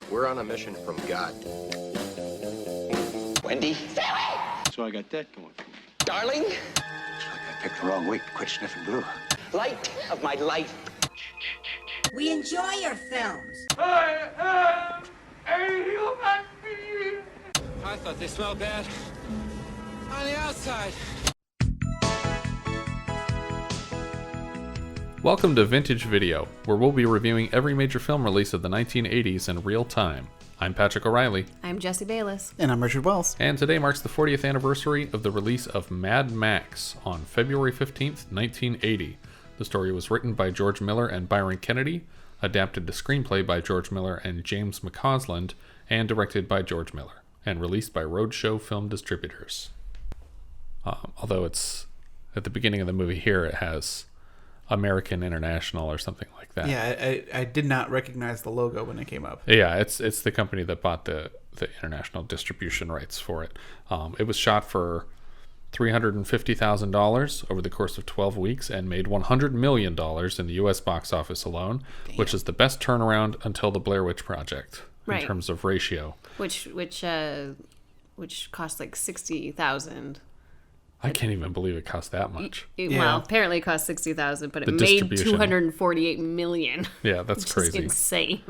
We're on a mission from God. Wendy? So I got that going for me. Darling? Looks like I picked the wrong week to quit sniffing glue. Light of my life. We enjoy your films. I am a human being. I thought they smelled bad on the outside. Welcome to Vintage Video, where we'll be reviewing every major film release of the 1980s in real time. I'm Patrick O'Reilly. I'm Jessie Bayless. And I'm Richard Wells. And today marks the 40th anniversary of the release of Mad Max on February 15th, 1980. The story was written by George Miller and Byron Kennedy, adapted to screenplay by George Miller and James McCausland, and directed by George Miller, and released by Roadshow Film Distributors. Although it's at the beginning of the movie here, it has American International or something like that. Yeah, I did not recognize the logo when it came up. Yeah, it's the company that bought the international distribution rights for it. It was shot for $350,000 over the course of 12 weeks and made $100 million in the U.S. box office alone, which is the best turnaround until the Blair Witch Project in terms of ratio. Which cost like $60,000. I can't even believe it cost that much. Well, apparently it cost $60,000, but it made $248 million. Yeah, that's crazy. Insane.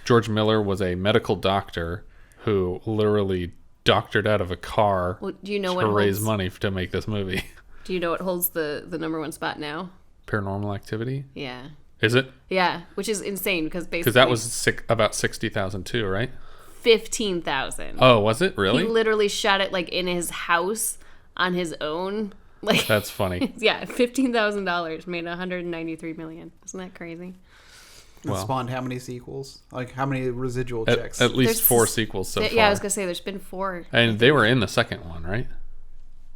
George Miller was a medical doctor who literally doctored out of a car to raise money to make this movie. Do you know what holds the number one spot now? Paranormal Activity? Yeah. Is it? Yeah, which is insane because that was about 60,000 too, right? 15,000. Oh, was it really? He literally shot it like in his house on his own. Like that's funny. Yeah, $15,000 made $193 million. Isn't that crazy? It spawned how many sequels? Like how many residual checks? At least 4 sequels so far. Yeah, I was gonna say there's been 4. And they were in the second one, right?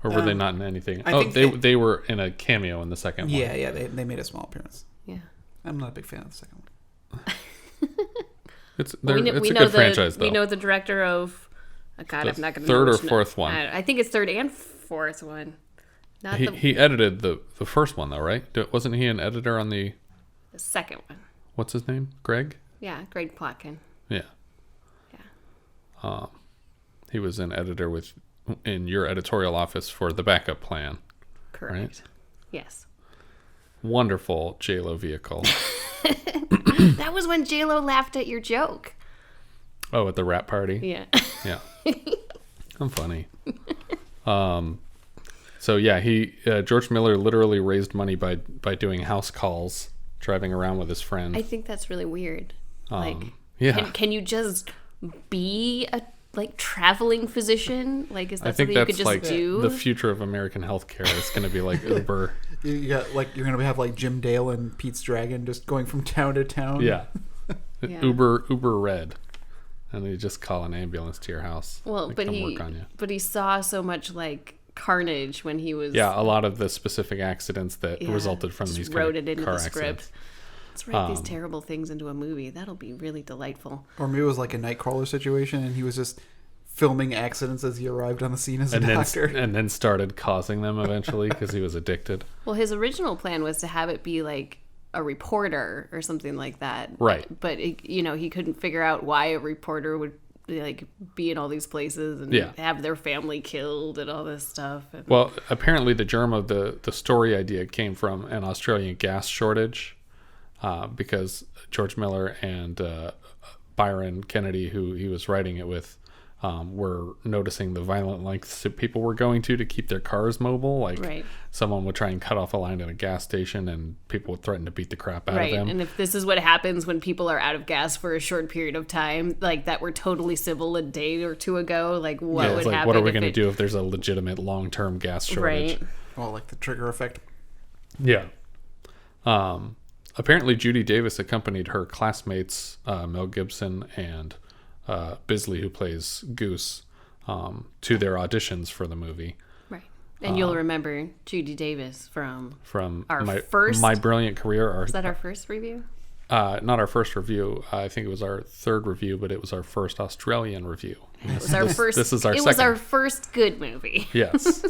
Or were they not in anything? They were in a cameo in the second one. Yeah, they made a small appearance. Yeah. I'm not a big fan of the second one. It's a good franchise, though. We know the director of... God, I'm not going to know. Third or fourth one. I think it's third and fourth one. He edited the first one, though, right? Wasn't he an editor on the second one? What's his name? Greg? Yeah, Greg Plotkin. Yeah. Yeah. He was an editor in your editorial office for The Backup Plan. Correct. Right? Yes. Wonderful J-Lo vehicle. That was when J-Lo laughed at your joke. Oh, at the rap party? Yeah. Yeah. I'm funny. So yeah, George Miller literally raised money by doing house calls, driving around with his friend. I think that's really weird. Yeah. Can you just be a traveling physician? Like, is that something you could just do? The future of American healthcare is going to be like Uber. You're going to have like Jim Dale and Pete's Dragon just going from town to town. Yeah. Uber Red. And they just call an ambulance to your house. Well, but he saw so much like carnage when he was. Yeah, a lot of the specific accidents that resulted from these wrote it into car the script. accidents. Let's write these terrible things into a movie. That'll be really delightful. Or maybe it was like a Nightcrawler situation, and he was just filming accidents as he arrived on the scene as a doctor. And then started causing them eventually because he was addicted. Well, his original plan was to have it be like a reporter or something like that. Right. But he couldn't figure out why a reporter would like be in all these places and have their family killed and all this stuff. Well, apparently the germ of the story idea came from an Australian gas shortage because George Miller and Byron Kennedy, who he was writing it with, were noticing the violent lengths that people were going to keep their cars mobile. Like someone would try and cut off a line at a gas station and people would threaten to beat the crap out of them. And if this is what happens when people are out of gas for a short period of time, like that were totally civil a day or two ago, like what would happen? What are we going to do if there's a legitimate long-term gas shortage? Right. Well, like the trigger effect. Yeah. Apparently Judy Davis accompanied her classmates, Mel Gibson and Bisley, who plays Goose, to their auditions for the movie. Right. And you'll remember Judy Davis from our first My Brilliant Career. Was that our first review? Not our first review. I think it was our third review, but it was our first Australian review. It was our first. This is our second. It was our first good movie. Yes.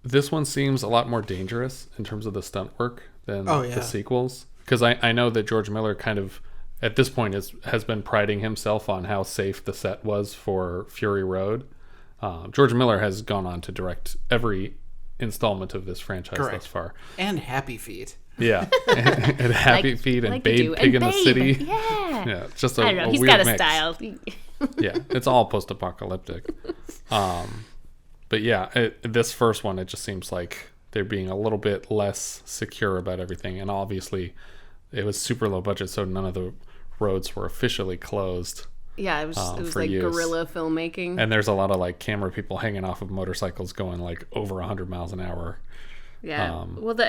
This one seems a lot more dangerous in terms of the stunt work than the sequels. because I know that George Miller kind of, at this point, has been priding himself on how safe the set was for Fury Road. George Miller has gone on to direct every installment of this franchise thus far. And Happy Feet. Yeah. and Happy Feet and Babe Pig in the City. Yeah. Yeah, it's just a, I don't know. a He's weird got a mix. style. Yeah, it's all post-apocalyptic. But yeah, this first one, it just seems like they're being a little bit less secure about everything. And obviously, it was super low budget, so none of the roads were officially closed. Yeah, it was for like use. guerrilla filmmaking. And there's a lot of like camera people hanging off of motorcycles going like over 100 miles an hour. Yeah. Well,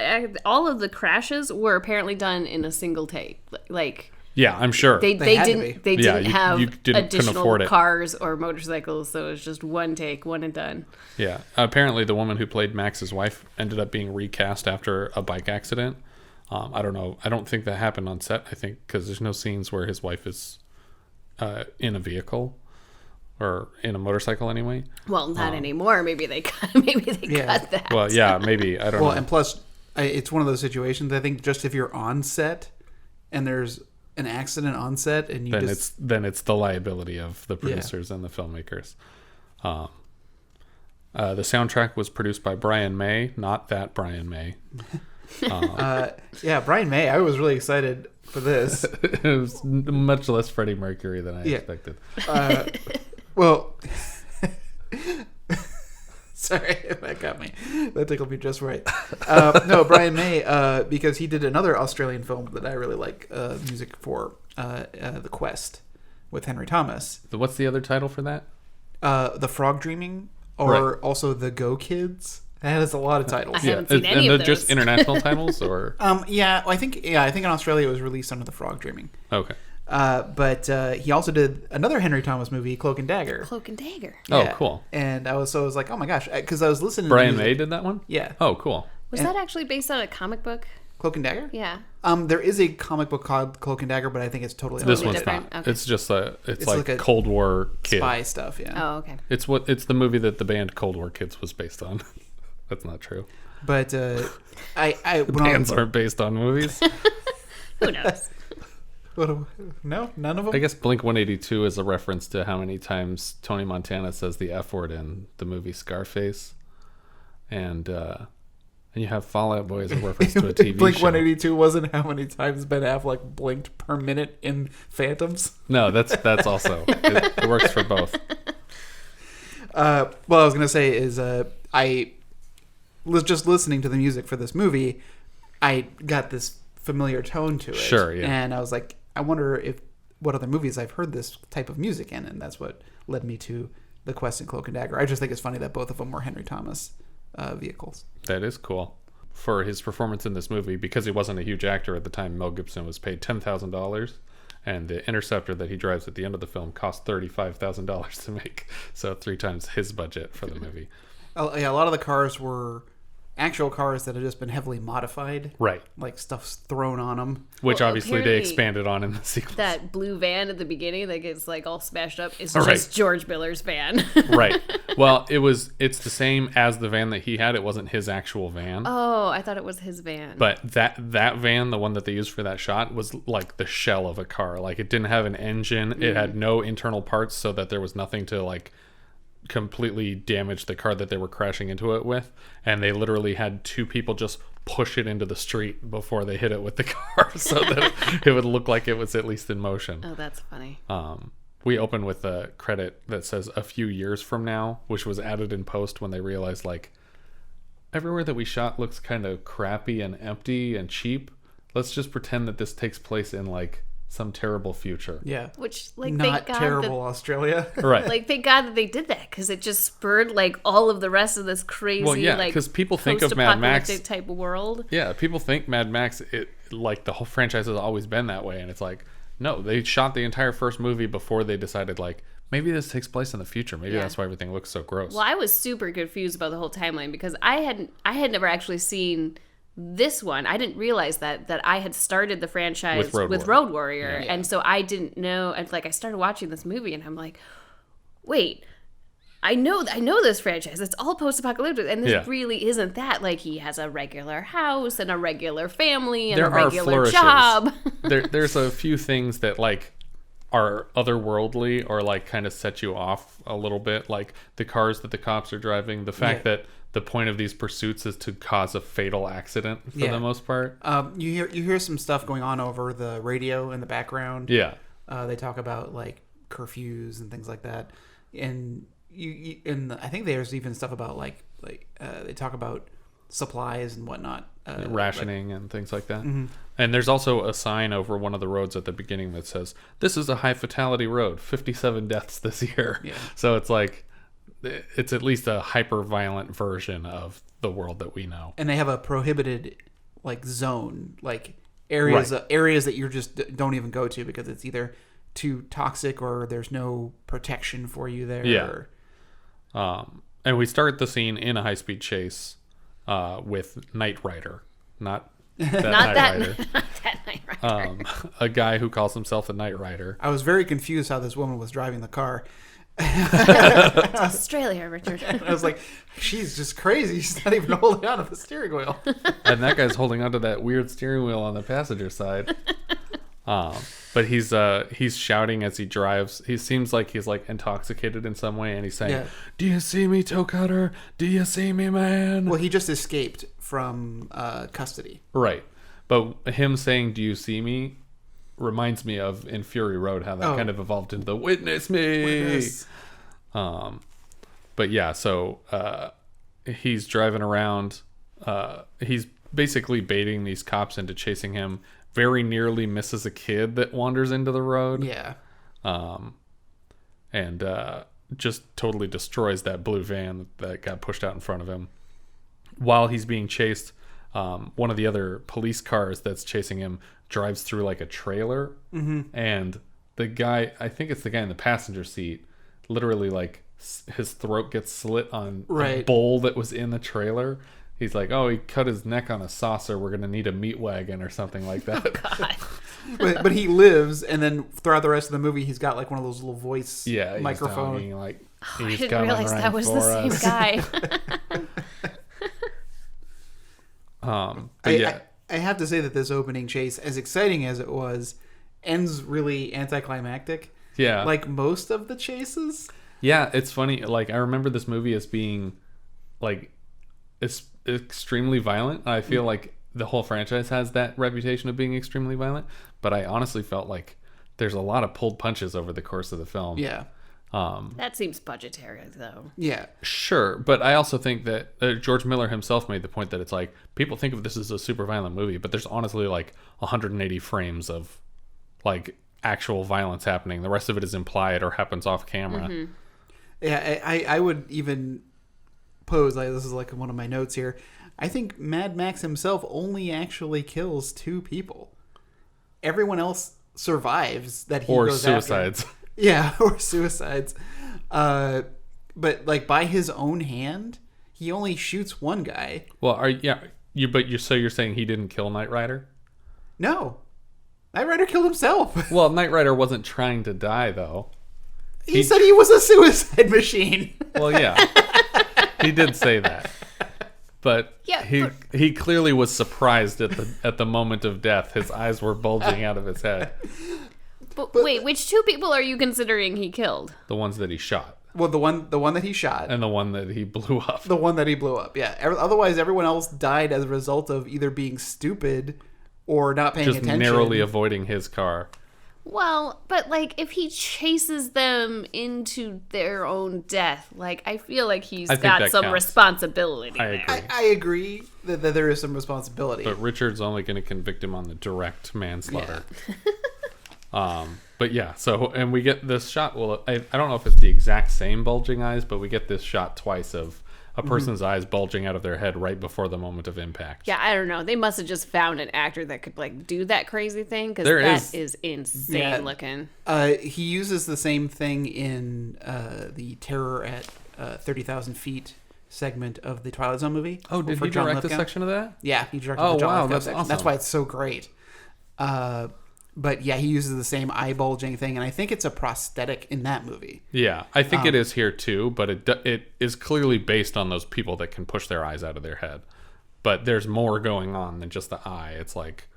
all of the crashes were apparently done in a single take. Like, yeah, I'm sure. They didn't have couldn't additional afford it. cars or motorcycles, so it was just one take, one and done. Yeah. Apparently, the woman who played Max's wife ended up being recast after a bike accident. I don't know. I don't think that happened on set, I think, because there's no scenes where his wife is in a vehicle or in a motorcycle anyway. Well, not anymore. Maybe they cut that. Well, yeah, maybe. I don't know. Well, and plus, it's one of those situations, I think, just if you're on set and there's an accident on set and you then it's the liability of the producers and the filmmakers. The soundtrack was produced by Brian May, not that Brian May. Brian May. I was really excited for this. It was much less Freddie Mercury than I expected. Well, sorry, that got me. That tickled me just right. No, Brian May, because he did another Australian film that I really like music for, The Quest, with Henry Thomas. What's the other title for that? The Frog Dreaming, or also The Go Kids. That has a lot of titles. I haven't seen any of those. Just international titles, or I think in Australia it was released under The Frog Dreaming. Okay. But he also did another Henry Thomas movie, Cloak and Dagger. Cloak and Dagger. Yeah. Oh, cool. And I was like, oh my gosh, because I was listening. Brian May did that one. Yeah. Oh, cool. Was that actually based on a comic book? Cloak and Dagger? Yeah. There is a comic book called Cloak and Dagger, but I think it's totally This one's different. not. Okay. It's just it's like a Cold War kid spy stuff. Yeah. Oh, okay. It's the movie that the band Cold War Kids was based on. That's not true. But Bands aren't based on movies. Who knows? No, none of them. I guess Blink-182 is a reference to how many times Tony Montana says the F word in the movie Scarface, and you have Fall Out Boy as a reference to a TV Blink-182 show. wasn't how many times Ben Affleck blinked per minute in Phantoms. No, that's also it works for both. What I was gonna say is I was just listening to the music for this movie. I got this familiar tone to it. Sure, yeah. And I was like, I wonder what other movies I've heard this type of music in, and that's what led me to The Quest and Cloak and Dagger. I just think it's funny that both of them were Henry Thomas vehicles. That is cool. For his performance in this movie, because he wasn't a huge actor at the time, Mel Gibson was paid $10,000, and the Interceptor that he drives at the end of the film cost $35,000 to make, so 3 times his budget for the movie. A lot of the cars were actual cars that had just been heavily modified. Right. Like stuff's thrown on them. Which obviously they expanded on in the sequel. That blue van at the beginning that gets like all smashed up is Right. just George Miller's van. Right. Well, it's the same as the van that he had. It wasn't his actual van. Oh, I thought it was his van. But that van, the one that they used for that shot, was like the shell of a car. Like it didn't have an engine. It had no internal parts, so that there was nothing to like completely damage the car that they were crashing into it with, and they literally had 2 people just push it into the street before they hit it with the car so that it would look like it was at least in motion. Oh, that's funny. We open with a credit that says "a few years from now," which was added in post when they realized like everywhere that we shot looks kind of crappy and empty and cheap. Let's just pretend that this takes place in like some terrible future. Yeah. Which, like, not thank God terrible Australia. Right. Like, thank God that they did that, because it just spurred like all of the rest of this crazy, well, yeah, like, because people think of Mad Max type of world. Yeah, people think Mad Max, like the whole franchise has always been that way, and it's like, no, they shot the entire first movie before they decided like maybe this takes place in the future. Maybe that's why everything looks so gross. Well, I was super confused about the whole timeline because I had never actually seen this one. I didn't realize that I had started the franchise with Road Warrior. Yeah. And so I didn't know, and like I started watching this movie and I'm like, wait, I know this franchise. It's all post-apocalyptic, and this really isn't that. Like, he has a regular house and a regular family and a regular job. There's a few things that like are otherworldly or like kind of set you off a little bit, like the cars that the cops are driving, the fact that the point of these pursuits is to cause a fatal accident for the most part. You hear some stuff going on over the radio in the background. Yeah. They talk about like curfews and things like that, and I think there's even stuff about like they talk about supplies and whatnot, rationing and things like that. Mm-hmm. And there's also a sign over one of the roads at the beginning that says, "This is a high fatality road. 57 deaths this year." Yeah. So it's like it's at least a hyper violent version of the world that we know. And they have a prohibited like zone, like areas that you just don't even go to because it's either too toxic or there's no protection for you there. Yeah. And we start the scene in a high-speed chase with Knight Rider, not that Knight Rider. A guy who calls himself a Knight Rider. I was very confused how this woman was driving the car. It's Australia, Richard. I was like, she's just crazy. She's not even holding on to the steering wheel. And that guy's holding onto that weird steering wheel on the passenger side. But he's shouting as he drives. He seems like he's like intoxicated in some way, and he's saying, "Do you see me, Toecutter? Do you see me, man?" Well, he just escaped from custody. Right. But him saying, "Do you see me?" reminds me of in Fury Road how that kind of evolved into the "Witness me." Witness. But yeah, so he's driving around. He's basically baiting these cops into chasing him. Very nearly misses a kid that wanders into the road. Yeah. And just totally destroys that blue van that got pushed out in front of him. While he's being chased, one of the other police cars that's chasing him drives through like a trailer. Mm-hmm. And the guy, I think it's the guy in the passenger seat, literally like his throat gets slit on a bowl that was in the trailer. He's like, "Oh, he cut his neck on a saucer. We're going to need a meat wagon or something like that." Oh, God. but he lives, and then throughout the rest of the movie, he's got like one of those little voice microphone. Talking, like, I didn't realize that was the same guy. I have to say that this opening chase, as exciting as it was, ends really anticlimactic. Yeah. Like most of the chases. Yeah, it's funny. Like, I remember this movie as being like it's extremely violent. I feel like the whole franchise has that reputation of being extremely violent, but I honestly felt like there's a lot of pulled punches over the course of the film. Yeah. That seems budgetary, though. Yeah. Sure, but I also think that George Miller himself made the point that it's like, people think of this as a super violent movie, but there's honestly like 180 frames of like actual violence happening. The rest of it is implied or happens off camera. Mm-hmm. Yeah, I would even pose, like, this is like one of my notes here, I think Mad Max himself only actually kills 2 people. Everyone else survives that he goes suicides. After. Yeah, or suicides. But like by his own hand, he only shoots 1 guy. Well, so you're saying he didn't kill Knight Rider? No. Knight Rider killed himself. Well, Knight Rider wasn't trying to die, though. He said he was a suicide machine. Well, yeah. He did say that. But he clearly was surprised at the moment of death. His eyes were bulging out of his head. But wait, which 2 people are you considering he killed? The ones that he shot. Well, the one that he shot. And the one that he blew up. The one that he blew up, yeah. Otherwise, everyone else died as a result of either being stupid or not paying attention. Just narrowly avoiding his car. Well, but like if he chases them into their own death, like I feel like he's got some responsibility there. I agree that there is some responsibility. But Richard's only going to convict him on the direct manslaughter. Yeah. But yeah, so, and we get this shot, well, I don't know if it's the exact same bulging eyes, but we get this shot twice of a person's eyes bulging out of their head right before the moment of impact. Yeah, I don't know. They must have just found an actor that could like do that crazy thing, because that is insane looking. He uses the same thing in the Terror at 30,000 Feet segment of the Twilight Zone movie. Oh, did he direct a section of that? Yeah, he directed the John Lithgow section. Awesome. That's why it's so great. But yeah, he uses the same eye bulging thing, and I think it's a prosthetic in that movie. Yeah, I think it is here too, but it is clearly based on those people that can push their eyes out of their head. But there's more going on than just the eye. It's like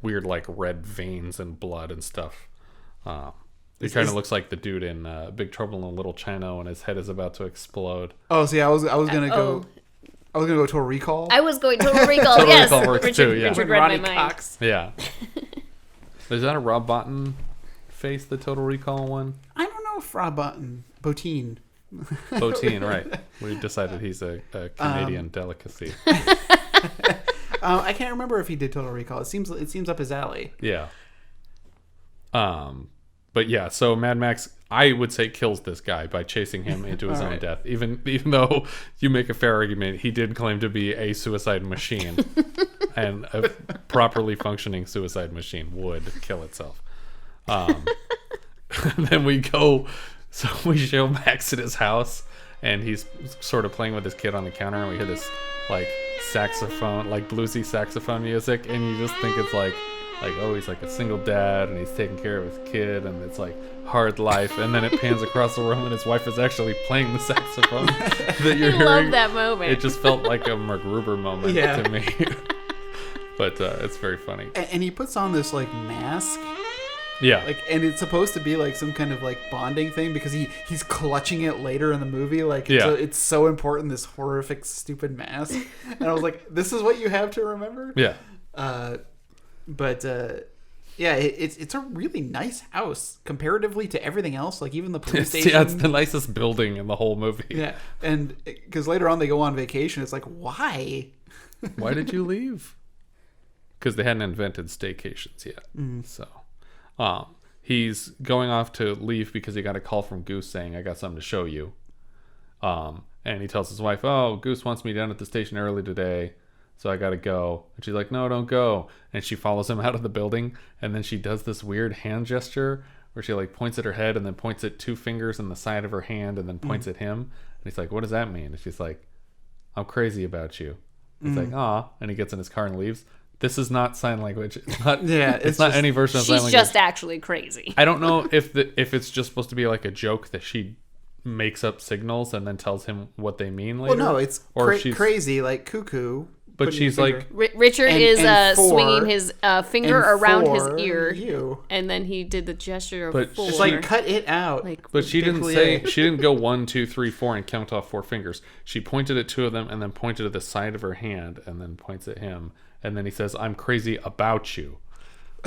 weird, like red veins and blood and stuff. It kind of looks like the dude in Big Trouble in Little China when his head is about to explode. Oh, see, I was gonna go. I was gonna go Total Recall. I was going Total Recall. Total Yes, Recall works too, yeah. Richard read Ronnie my mind. Cox. Yeah. Is that a Rob Bottin face, the Total Recall one? I don't know if Rob Bottin. Bottin, right. We decided he's a Canadian delicacy. I can't remember if he did Total Recall. It seems up his alley. Yeah. But yeah, so Mad Max, I would say, kills this guy by chasing him into his own death. Even though you make a fair argument, he did claim to be a suicide machine. And a properly functioning suicide machine would kill itself. Then we show Max at his house, and he's sort of playing with his kid on the counter, and we hear this like saxophone, like bluesy saxophone music, and you just think it's like, oh, he's like a single dad and he's taking care of his kid and it's like hard life, and then it pans across the room and his wife is actually playing the saxophone that you're hearing. I love that moment. It just felt like a MacGruber moment to me. But it's very funny. And he puts on this like mask. Yeah. And it's supposed to be like some kind of like bonding thing because he's clutching it later in the movie. Like it's so important, this horrific stupid mask. And I was like, this is what you have to remember? Yeah. But it's a really nice house comparatively to everything else. Like even the police station. Yeah, it's the nicest building in the whole movie. Yeah, and because later on they go on vacation, it's like, why? Why did you leave? Because they hadn't invented staycations yet. So he's going off to leave because he got a call from Goose saying, I got something to show you. And he tells his wife, oh, Goose wants me down at the station early today, so I gotta go. And she's like, no, don't go. And she follows him out of the building, and then she does this weird hand gesture where she like points at her head and then points at two fingers on the side of her hand and then points at him. And he's like, what does that mean? And she's like, I'm crazy about you. It's like, aw. And he gets in his car and leaves. This is not sign language. It's not. Yeah, it's not just, any version of sign language. She's just actually crazy. I don't know if it's just supposed to be like a joke that she makes up signals and then tells him what they mean later. Well, no, it's crazy, like cuckoo. But she's like... Richard is swinging his finger around his ear. And then he did the gesture of four. It's like, cut it out. But she didn't say... She didn't go 1, 2, 3, 4 and count off 4 fingers. She pointed at 2 of them and then pointed at the side of her hand and then points at him. And then he says, I'm crazy about you.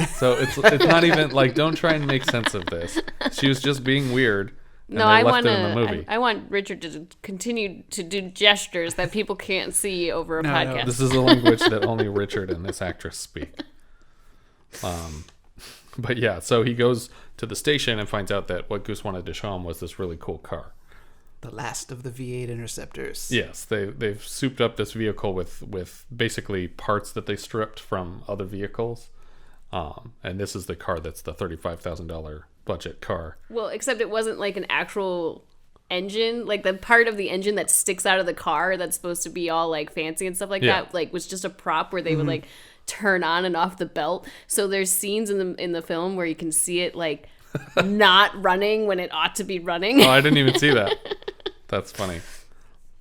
So it's not even... Like, don't try and make sense of this. She was just being weird. No, I want Richard to continue to do gestures that people can't see over a podcast. No. This is a language that only Richard and this actress speak. But yeah, so he goes to the station and finds out that what Goose wanted to show him was this really cool car. The last of the V8 Interceptors. Yes, they've souped up this vehicle with basically parts that they stripped from other vehicles. And this is the car that's the $35,000 budget car. Well, except it wasn't like an actual engine. Like the part of the engine that sticks out of the car that's supposed to be all like fancy and stuff like that, like was just a prop where they would like turn on and off the belt. So there's scenes in the film where you can see it like not running when it ought to be running. Oh, I didn't even see that. That's funny.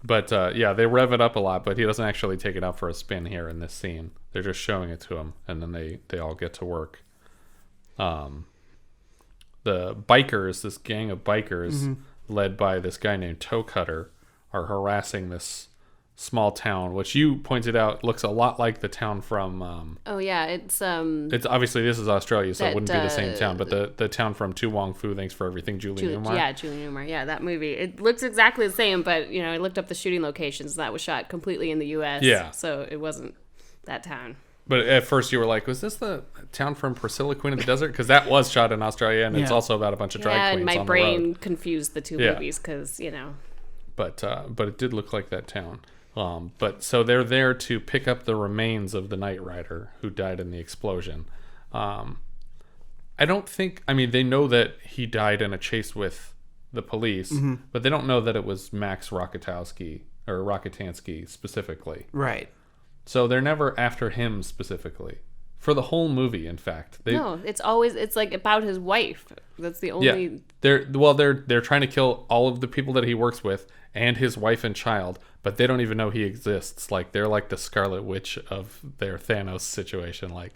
But yeah, they rev it up a lot, but he doesn't actually take it out for a spin here in this scene. They're just showing it to him, and then they all get to work. The bikers, this gang of bikers, led by this guy named Toecutter, are harassing this small town, which you pointed out looks a lot like the town from... oh, yeah, it's obviously, this is Australia, so it wouldn't be the same town, but the town from Tu Wong Fu, Thanks for Everything, Julie Newmar. Yeah, Julie Newmar, yeah, that movie. It looks exactly the same, but, you know, I looked up the shooting locations, and that was shot completely in the U.S., so it wasn't that town. But at first you were like, was this the town from Priscilla, Queen of the Desert? Because that was shot in Australia, and it's also about a bunch of drag queens on the road. Yeah, and my brain confused the two movies because, you know. But it did look like that town. But so they're there to pick up the remains of the Knight Rider who died in the explosion. I mean, they know that he died in a chase with the police, but they don't know that it was Max Rockatansky specifically. Right. So they're never after him specifically. For the whole movie, in fact. No, it's like about his wife. That's the only... Yeah. They're trying to kill all of the people that he works with and his wife and child, but they don't even know he exists. Like, they're like the Scarlet Witch of their Thanos situation. Like,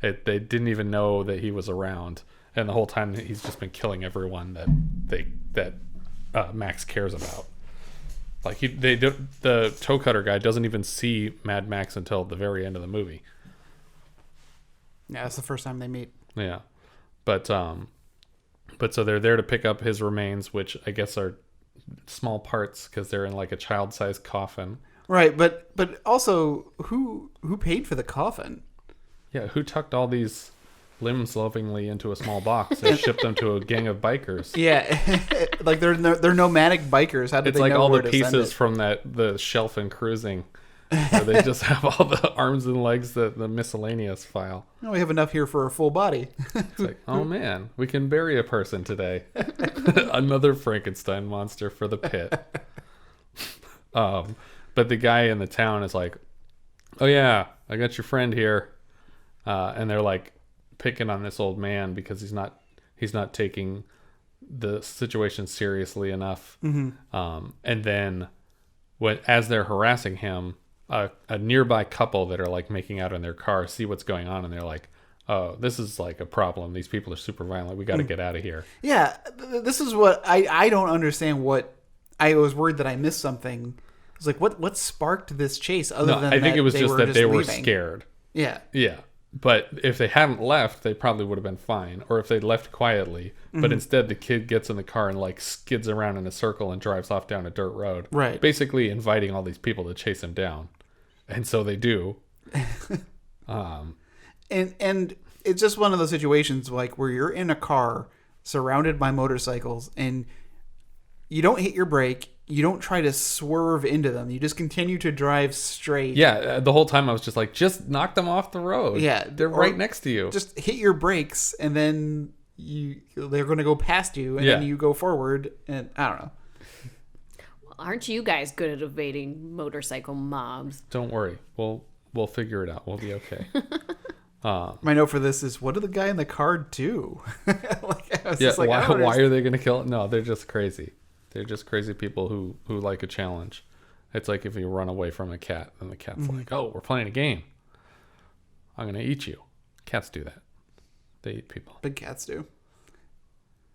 they didn't even know that he was around. And the whole time he's just been killing everyone that Max cares about. Like, the Toecutter guy doesn't even see Mad Max until the very end of the movie. Yeah, that's the first time they meet. Yeah. But so they're there to pick up his remains, which I guess are small parts because they're in like a child-sized coffin. Right, but also who paid for the coffin? Yeah, who tucked all these limbs lovingly into a small box and shipped them to a gang of bikers? Yeah, like they're nomadic bikers. How did they like know all where the to send pieces it? from the shelf in Cruising. Where they just have all the arms and legs, the miscellaneous file. Oh, we have enough here for a full body. It's like, oh man, we can bury a person today. Another Frankenstein monster for the pit. But the guy in the town is like, oh yeah, I got your friend here. And they're like picking on this old man because he's not taking the situation seriously enough. Mm-hmm. And then as they're harassing him, a nearby couple that are like making out in their car see what's going on, and they're like, oh, this is like a problem. These people are super violent. We got to get out of here. Yeah, this is what I don't understand. What I was worried that I missed something. I was like, what sparked this chase? Other than I think it was just that they were leaving. scared. Yeah. But if they hadn't left, they probably would have been fine. Or if they'd left quietly. But instead, the kid gets in the car and like skids around in a circle and drives off down a dirt road. Right. Basically inviting all these people to chase him down. And so they do. And it's just one of those situations like where you're in a car surrounded by motorcycles and you don't hit your brake. You don't try to swerve into them. You just continue to drive straight. Yeah, the whole time I was just like, just knock them off the road. Yeah. They're right next to you. Just hit your brakes and then they're going to go past you and then you go forward and I don't know. Well, aren't you guys good at evading motorcycle mobs? Don't worry. We'll figure it out. We'll be okay. My note for this is, what did the guy in the car do? Why are they going to kill it? No, they're just crazy. They're just crazy people who like a challenge. It's like if you run away from a cat, and the cat's like, oh, we're playing a game. I'm going to eat you. Cats do that. They eat people. Big cats do.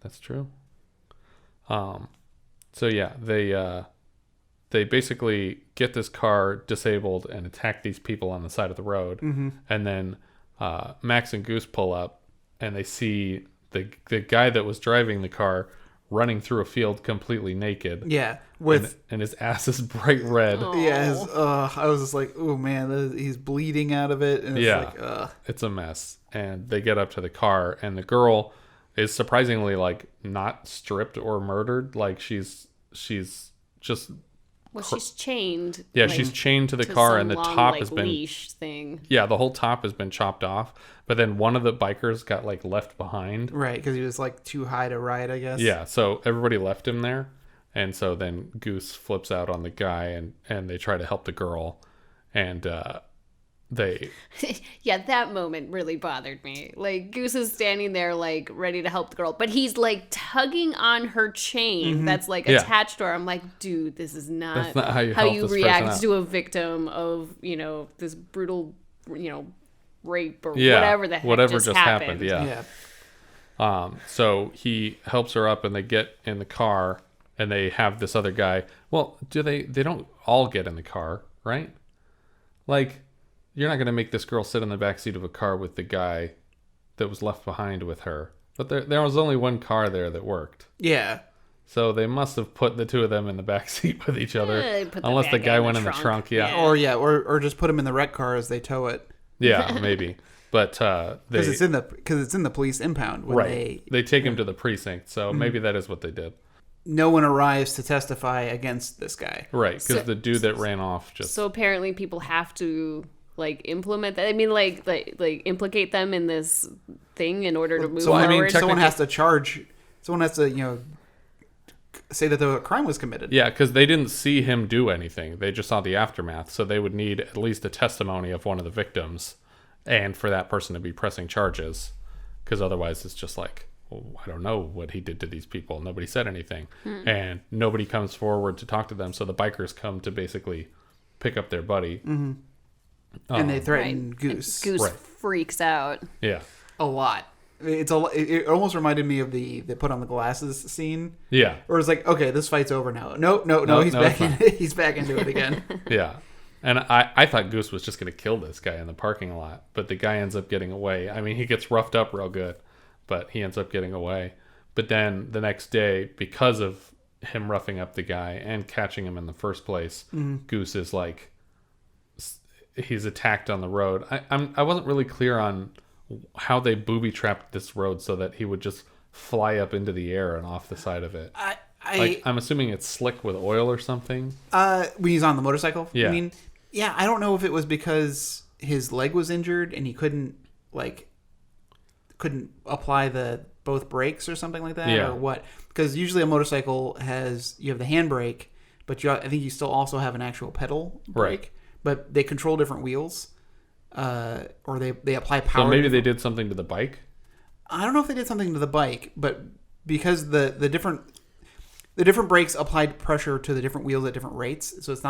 That's true. So yeah, they basically get this car disabled and attack these people on the side of the road. Mm-hmm. And then Max and Goose pull up and they see the guy that was driving the car running through a field completely naked. Yeah, and his ass is bright red. Yeah, I was just like, oh man, he's bleeding out of it. And it's it's a mess. And they get up to the car, and the girl is surprisingly like not stripped or murdered. Like she's just. Well, she's chained. Yeah, she's chained to the car, and the top has been leash thing. Yeah, the whole top has been chopped off. But then one of the bikers got like left behind. Right, because he was like too high to ride, I guess. Yeah, so everybody left him there, and so then Goose flips out on the guy, and they try to help the girl, and they. Yeah, that moment really bothered me. Like Goose is standing there, like ready to help the girl, but he's like tugging on her chain that's like attached to her. I'm like, dude, this is not how you react to a victim of this brutal rape or whatever the heck just happened. Yeah. So he helps her up, and they get in the car, and they have this other guy. Well, they don't all get in the car, right? Like, you're not going to make this girl sit in the backseat of a car with the guy that was left behind with her. But there was only one car there that worked. Yeah. So they must have put the two of them in the backseat with each other. Unless the guy went in the trunk. Yeah. Or just put him in the wreck car as they tow it. Yeah, maybe. But because it's in the police impound when they take him to the precinct. So maybe that is what they did. No one arrives to testify against this guy. Right, because the dude that ran off just. So apparently people have to implement that. I mean, like implicate them in this thing in order to move forward. I mean, someone has to charge. Someone has to say that the crime was committed. Yeah, because they didn't see him do anything. They just saw the aftermath. So they would need at least a testimony of one of the victims and for that person to be pressing charges, because otherwise it's just like, well, I don't know what he did to these people. Nobody said anything, and nobody comes forward to talk to them. So the bikers come to basically pick up their buddy, and they threaten Goose. Goose freaks out. Yeah, A lot. It almost reminded me of the put on the glasses scene. Yeah, Where it's like, okay, this fight's over now. No, he's back he's back into it again. yeah. And I thought Goose was just going to kill this guy in the parking lot, but the guy ends up getting away. I mean, he gets roughed up real good, but he ends up getting away. But then the next day, because of him roughing up the guy and catching him in the first place, Goose is like, he's attacked on the road. I wasn't really clear on how they booby trapped this road so that he would just fly up into the air and off the side of it. I'm assuming it's slick with oil or something. When he's on the motorcycle, yeah. I mean, yeah, I don't know if it was because his leg was injured and he couldn't apply the both brakes or something like that, or what? Because usually a motorcycle you have the handbrake, but I think you still also have an actual pedal brake. Right. But they control different wheels, or they apply power. So maybe they did something to the bike. I don't know if they did something to the bike, but because the different brakes applied pressure to the different wheels at different rates, so it's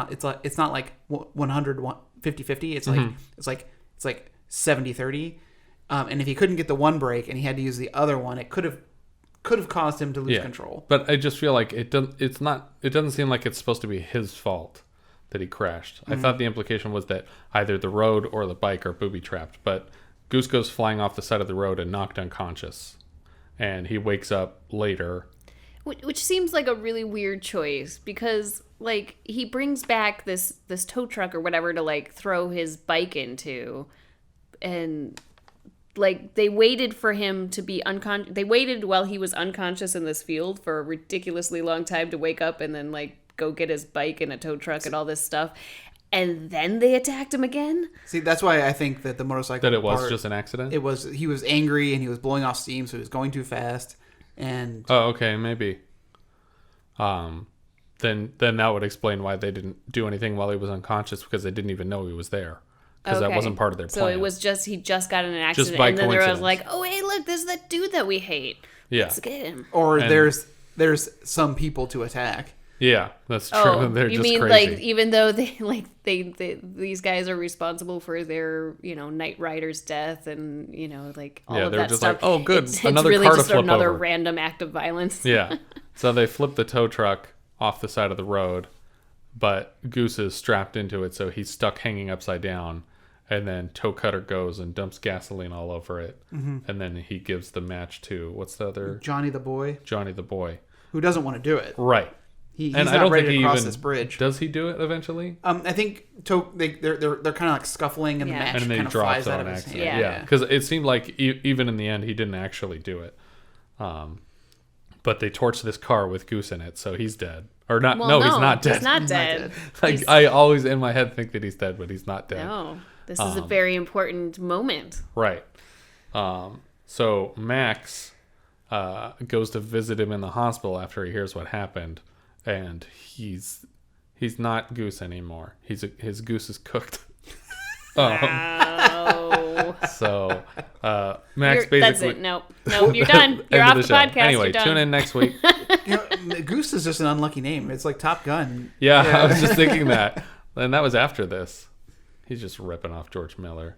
not like 100 50-50. It's like 70-30. And if he couldn't get the one brake and he had to use the other one, it could have caused him to lose control. But I just feel like it doesn't seem like it's supposed to be his fault that he crashed. I thought the implication was that either the road or the bike are booby trapped, but Goose goes flying off the side of the road and knocked unconscious, and he wakes up later. Which seems like a really weird choice, because like he brings back this tow truck or whatever to like throw his bike into, and like they waited for him to be unconscious. They waited while he was unconscious in this field for a ridiculously long time to wake up and then like go get his bike and a tow truck and all this stuff, and then they attacked him again. See, that's why I think that the motorcycle That it was just an accident? He was angry and he was blowing off steam, so he was going too fast. And okay, maybe. Then that would explain why they didn't do anything while he was unconscious, because they didn't even know he was there, because that wasn't part of their plan. So it was just he just got in an accident, Just by and then there was coincidence. like, oh hey, look, this is that dude that we hate. Yeah. Let's get him. Or there's some people to attack. Yeah, that's true. Oh, They're you just mean crazy. like even though they these guys are responsible for their Knight Rider's death and like all of they're that just stuff. like, oh, good, it's another really car to just flip another over. random act of violence. Yeah. So they flip the tow truck off the side of the road, but Goose is strapped into it, so he's stuck hanging upside down. And then Toecutter goes and dumps gasoline all over it. Mm-hmm. And then he gives the match to, what's the other? Johnny the boy. Johnny the boy. Who doesn't want to do it. Right. He's and not I don't ready think to cross even, this bridge. Does he do it eventually? I think they're kind of like scuffling, and the match and then kind of drops flies out on of his accident. hand. Yeah, because it seemed like even in the end he didn't actually do it. But they torch this car with Goose in it, so he's dead. Or not? Well, no, he's not dead. He's not dead. Like I always in my head think that he's dead, but he's not dead. No, this is a very important moment. Right. So Max goes to visit him in the hospital after he hears what happened, and he's not Goose anymore. His Goose is cooked. Oh. So Max basically. That's it. Nope, you're done. You're off the podcast. Anyway, you're done. tune in next week. Goose is just an unlucky name. It's like Top Gun. Yeah, I was just thinking that. And that was after this. He's just ripping off George Miller.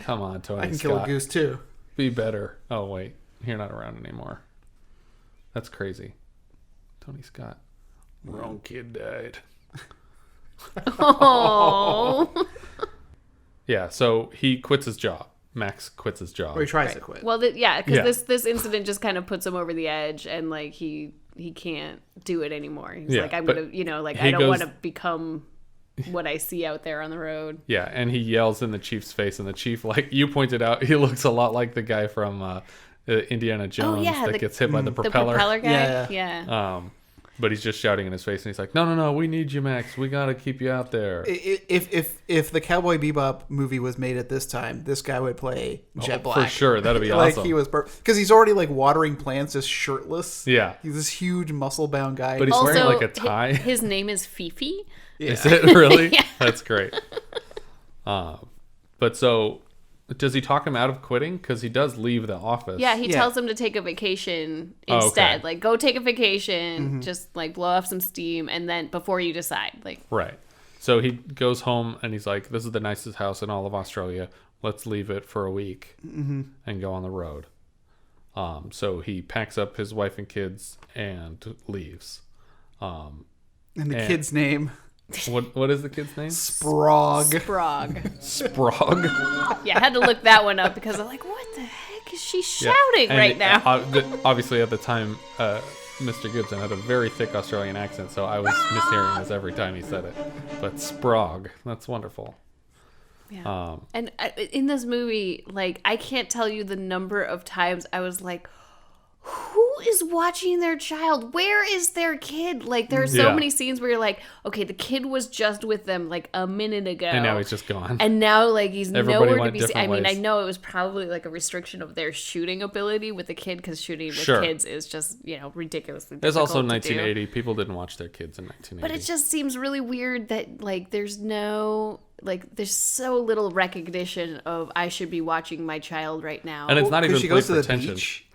Come on, Tony I can Scott. kill a goose too. Be better. Oh, wait. You're not around anymore. That's crazy. Tony Scott. Wrong kid died. Oh. Yeah, so he quits his job. Max quits his job. Or he tries to quit. Well, because this incident just kind of puts him over the edge, and like he can't do it anymore. He's like, I'm gonna, I don't want to become what I see out there on the road. Yeah, and he yells in the chief's face, and the chief, like you pointed out, he looks a lot like the guy from Indiana Jones that gets hit by the propeller. The propeller guy? Yeah. But he's just shouting in his face, and he's like, no, we need you, Max. We got to keep you out there. If the Cowboy Bebop movie was made at this time, this guy would play Jet Black. For sure. That'd be like awesome. he was because he's already like watering plants just shirtless. Yeah. He's this huge muscle-bound guy. But he's also, wearing like a tie. His name is Fifi. Yeah. Is it really? Yeah. That's great. But But so, does he talk him out of quitting? Because he does leave the office. Yeah, he tells him to take a vacation instead. Okay. Like, go take a vacation, just like blow off some steam, and then before you decide. Like, Right. So he goes home and he's like, this is the nicest house in all of Australia. Let's leave it for a week and go on the road. So he packs up his wife and kids and leaves. And the kid's name? What is the kid's name? Sprog. Sprog. Yeah, I had to look that one up because I'm like, what the heck is she shouting right now? Obviously, at the time, Mr. Gibson had a very thick Australian accent, so I was mishearing this every time he said it. But Sprog, that's wonderful. Yeah. And in this movie, like, I can't tell you the number of times I was like, who is watching their child? Where is their kid? Like, there are so many scenes where you're like, okay, the kid was just with them like a minute ago. And now he's just gone. And now, like, he's Everybody nowhere to be seen. I mean, ways. I know it was probably like a restriction of their shooting ability with the kid, because shooting with kids is just, ridiculously difficult. There's also to 1980. do. People didn't watch their kids in 1980. But it just seems really weird that, like, there's so little recognition of I should be watching my child right now. And it's not even She goes to the pretension. beach.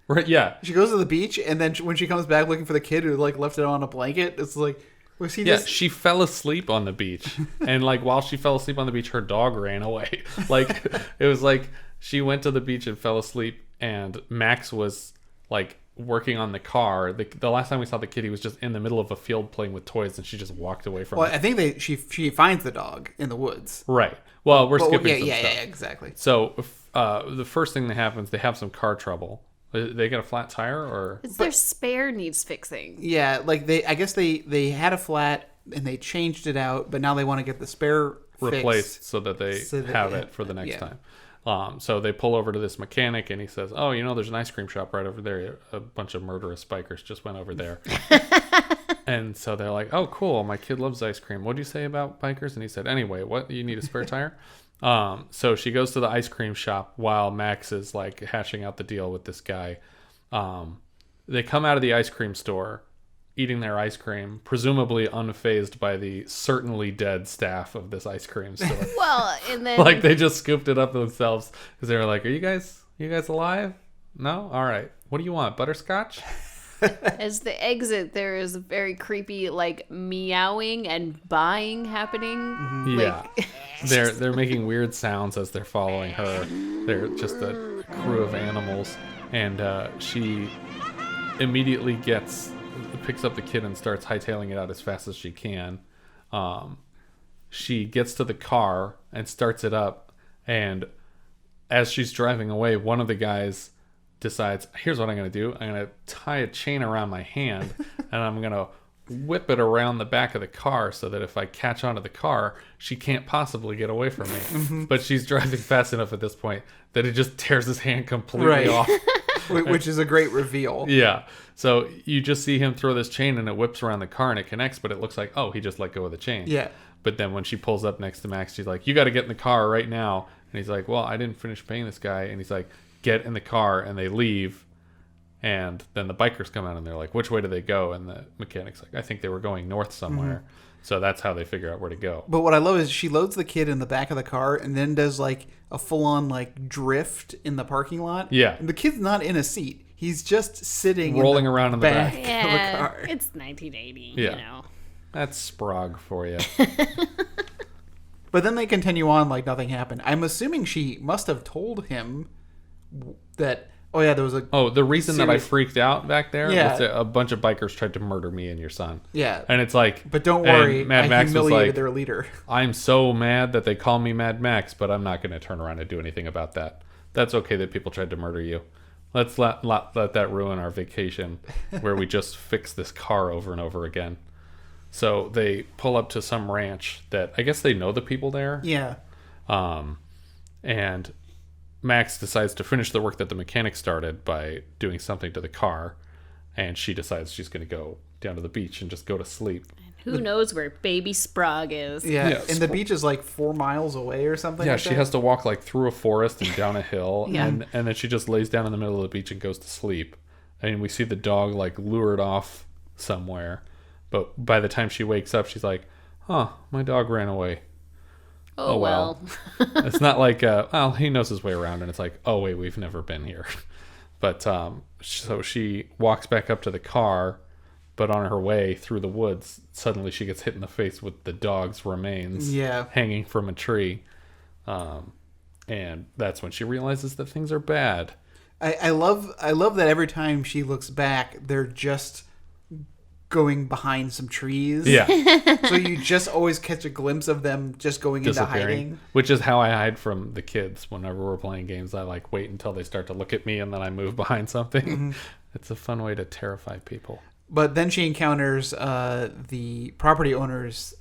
Right, yeah. She goes to the beach, and then when she comes back looking for the kid who like left it on a blanket, it's like, was he just? She fell asleep on the beach, and like while she fell asleep on the beach, her dog ran away. Like it was like she went to the beach and fell asleep, and Max was like working on the car. The last time we saw the kid, he was just in the middle of a field playing with toys, and she just walked away from Well, him. I think she finds the dog in the woods. Right. Well, we're skipping some yeah, stuff. yeah, exactly. So the first thing that happens, they have some car trouble. They get a flat tire, or Their spare needs fixing. Yeah, like I guess they had a flat and they changed it out, but now they want to get the spare replaced fixed. so that they So that have they it for the next yeah. time. So they pull over to this mechanic, and he says, "Oh, there's an ice cream shop right over there. A bunch of murderous bikers just went over there." And so they're like, "Oh, cool. My kid loves ice cream. What do you say about bikers?" And he said, "Anyway, what? You need a spare tire?" So she goes to the ice cream shop while Max is like hashing out the deal with this guy. They come out of the ice cream store eating their ice cream, presumably unfazed by the certainly dead staff of this ice cream store. Well, and then Like they just scooped it up themselves because they were like, "Are you guys alive? No? All right. What do you want? Butterscotch?" as they exit, there is a very creepy like meowing and buying happening. Yeah. They're making weird sounds as they're following her. They're just a crew of animals, and she immediately picks up the kid and starts hightailing it out as fast as she can. She gets to the car and starts it up, and as she's driving away, one of the guys decides, here's what I'm going to do. I'm going to tie a chain around my hand, and I'm going to whip it around the back of the car so that if I catch onto the car, she can't possibly get away from me. But she's driving fast enough at this point that it just tears his hand completely off. Which is a great reveal. Yeah. So you just see him throw this chain, and it whips around the car, and it connects, but it looks like, oh, he just let go of the chain. Yeah. But then when she pulls up next to Max, she's like, you got to get in the car right now. And he's like, well, I didn't finish paying this guy. And he's like, get in the car, and they leave. And then the bikers come out, and they're like, which way do they go? And the mechanic's like, I think they were going north somewhere. So that's how they figure out where to go. But what I love is she loads the kid in the back of the car and then does like a full-on like drift in the parking lot. Yeah. And the kid's not in a seat. He's just sitting rolling around in the back. of Yeah, the car. it's 1980. Yeah. That's Sprague for you. But then they continue on like nothing happened. I'm assuming she must have told him that, oh yeah, there was a... Oh, the reason that I freaked out back there Yeah. was that a bunch of bikers tried to murder me and your son. Yeah. And it's like... But don't worry, Mad I Max was humiliated like, their leader. I'm so mad that they call me Mad Max, but I'm not going to turn around and do anything about that. That's okay that people tried to murder you. Let's let that ruin our vacation where we just fix this car over and over again. So they pull up to some ranch that I guess they know the people there. Yeah. And Max decides to finish the work that the mechanic started by doing something to the car. And she decides she's going to go down to the beach and just go to sleep. Who knows where baby Sprague is? Yeah. And the beach is like 4 miles away or something. Yeah, like she that. has to walk like through a forest and down a hill. Yeah. And then she just lays down in the middle of the beach and goes to sleep. And we see the dog like lured off somewhere. But by the time she wakes up, she's like, huh, my dog ran away. Oh well. It's not like, well, he knows his way around, and it's like, oh wait, we've never been here. But so she walks back up to the car, but on her way through the woods, suddenly she gets hit in the face with the dog's remains hanging from a tree. And that's when she realizes that things are bad. I love that every time she looks back, they're just going behind some trees. Yeah. So you just always catch a glimpse of them just going into hiding. Which is how I hide from the kids whenever we're playing games. I like wait until they start to look at me and then I move behind something. Mm-hmm. It's a fun way to terrify people. But then she encounters the property owner's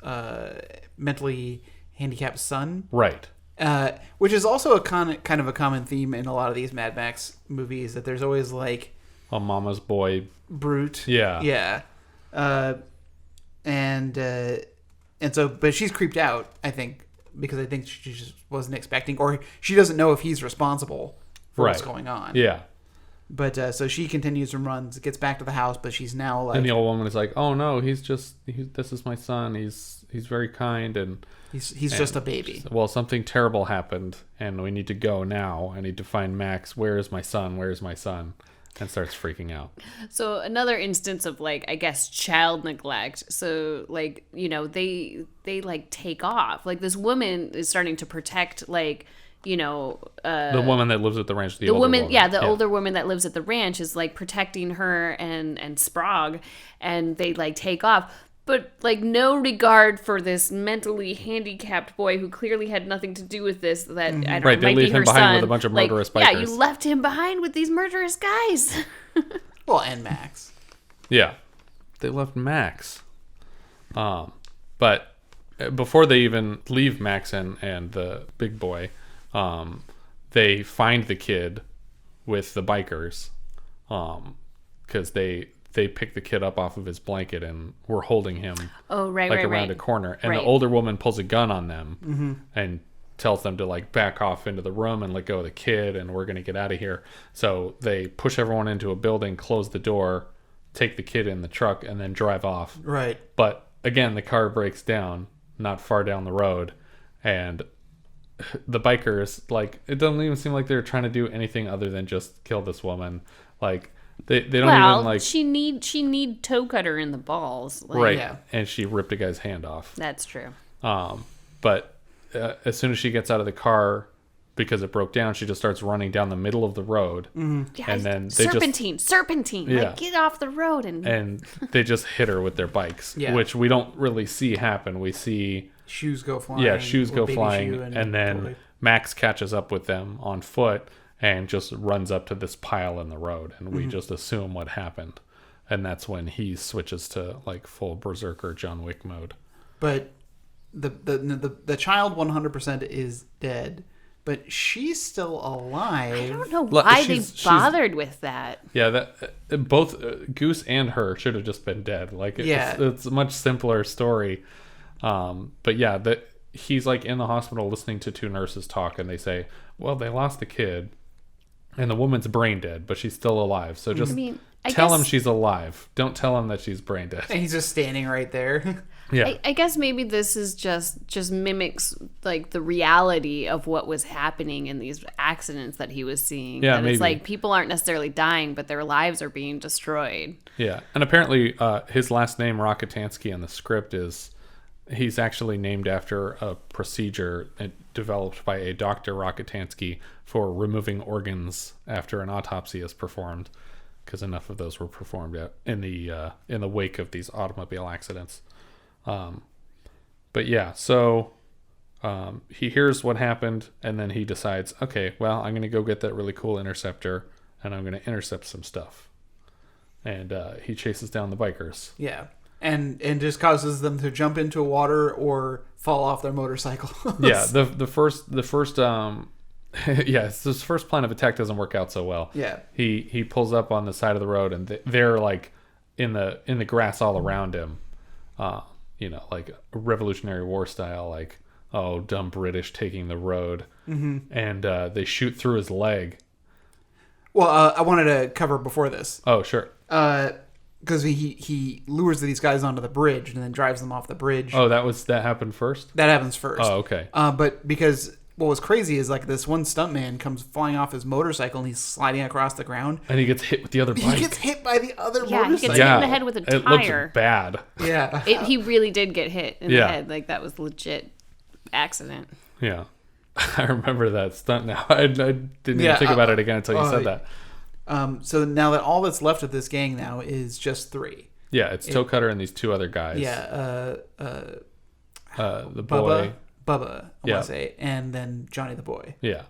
mentally handicapped son. Right. Which is also a kind of a common theme in a lot of these Mad Max movies, that there's always like a mama's boy brute. Yeah. Yeah. And so, but she's creeped out, I think, because I think she just wasn't expecting, or she doesn't know if he's responsible for what's going on. Yeah. But so she continues and runs, gets back to the house, but she's now like, and the old woman is like, "Oh no, this is my son. He's very kind, and he's just a baby." Well, something terrible happened, and we need to go now. I need to find Max. Where is my son? Where is my son? And starts freaking out. So another instance of like, I guess, child neglect. So like, you know, they like take off. Like this woman is starting to protect like, you know, the woman that lives at the ranch. The older woman. Yeah, the older woman that lives at the ranch is like protecting her and Sprague, and they like take off. But like no regard for this mentally handicapped boy who clearly had nothing to do with this. That I don't right, know, they might leave be him her behind son. with a bunch of Like, murderous bikers. Yeah, you left him behind with these murderous guys. Well, and Max. Yeah, they left Max. But before they even leave Max and the big boy, they find the kid with the bikers, because they pick the kid up off of his blanket and were holding him around a corner. And the older woman pulls a gun on them and tells them to like back off into the room and let go of the kid, and we're going to get out of here. So they push everyone into a building, close the door, take the kid in the truck, and then drive off. Right. But again, the car breaks down not far down the road, and the bikers, like, it doesn't even seem like they're trying to do anything other than just kill this woman. Like, they don't even like. She need Toecutter in the balls, like, right? Yeah. And she ripped a guy's hand off. That's true. But as soon as she gets out of the car, because it broke down, she just starts running down the middle of the road, and then they serpentine, Yeah. like get off the road, and they just hit her with their bikes, which we don't really see happen. We see shoes go flying. Yeah, shoes go flying, and then Max catches up with them on foot and just runs up to this pile in the road, and we just assume what happened, and that's when he switches to like full berserker John Wick mode. But the child 100% is dead, but she's still alive. I don't know why they bothered with that. Yeah, that both Goose and her should have just been dead. Like, it's a much simpler story. But yeah, he's like in the hospital listening to two nurses talk, and they say, well, they lost the kid and the woman's brain dead, but she's still alive. So just tell him she's alive. Don't tell him that she's brain dead. And he's just standing right there. Yeah. I guess maybe this is just mimics like the reality of what was happening in these accidents that he was seeing. Yeah, that maybe. It's like people aren't necessarily dying, but their lives are being destroyed. Yeah, and apparently his last name, Rockatansky, in the script he's actually named after a procedure developed by a Dr. Rockatansky for removing organs after an autopsy is performed, because enough of those were performed in the wake of these automobile accidents. But yeah, so he hears what happened, and then he decides, okay, well, I'm going to go get that really cool interceptor, and I'm going to intercept some stuff. And he chases down the bikers. Yeah. And just causes them to jump into water or fall off their motorcycles. Yeah, the first his first plan of attack doesn't work out so well. Yeah. He pulls up on the side of the road, and they're like in the grass all around him. Like Revolutionary War style, like, oh, dumb British taking the road. Mm-hmm. And they shoot through his leg. Well, I wanted to cover before this. Oh, sure. because he lures these guys onto the bridge and then drives them off the bridge. Oh, that happened first? That happens first. Oh, okay. But because what was crazy is like this one stuntman comes flying off his motorcycle and he's sliding across the ground. And he gets hit with the other bike. He gets hit by the other Yeah, he motorcycle. gets hit in the head with a tire. It looks bad. Yeah. He really did get hit in the head. Like, that was legit accident. Yeah. I remember that stunt now. I didn't even think about it again until you said that. So now that all that's left of this gang now is just 3. Yeah, it's Toecutter and these 2 other guys. Yeah, the boy. Bubba, I want to say, and then Johnny the boy. Yeah.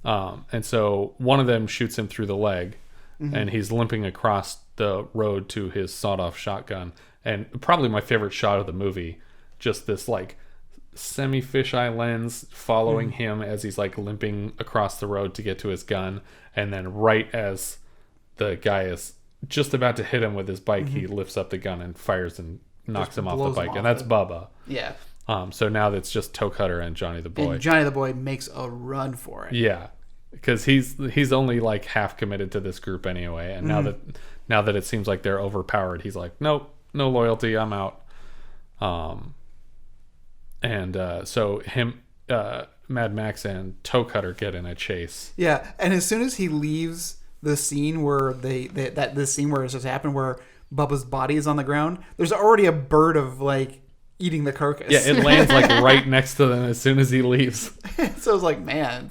And so one of them shoots him through the leg, and he's limping across the road to his sawed-off shotgun. And probably my favorite shot of the movie, just this like semi-fisheye lens following him as he's like limping across the road to get to his gun, and then right as the guy is just about to hit him with his bike, he lifts up the gun and fires and knocks him off the bike, and that's Bubba. Yeah. So now that's just Toecutter and Johnny the boy. And Johnny the boy makes a run for it. Yeah, because he's only like half committed to this group anyway, and now that it seems like they're overpowered, he's like, nope, no loyalty, I'm out. So him, Mad Max and Toecutter get in a chase. Yeah, and as soon as he leaves the scene where this scene where it's just happened, where Bubba's body is on the ground, there's already a bird of like eating the carcass. Yeah, it lands like right next to them as soon as he leaves. So I was like, man,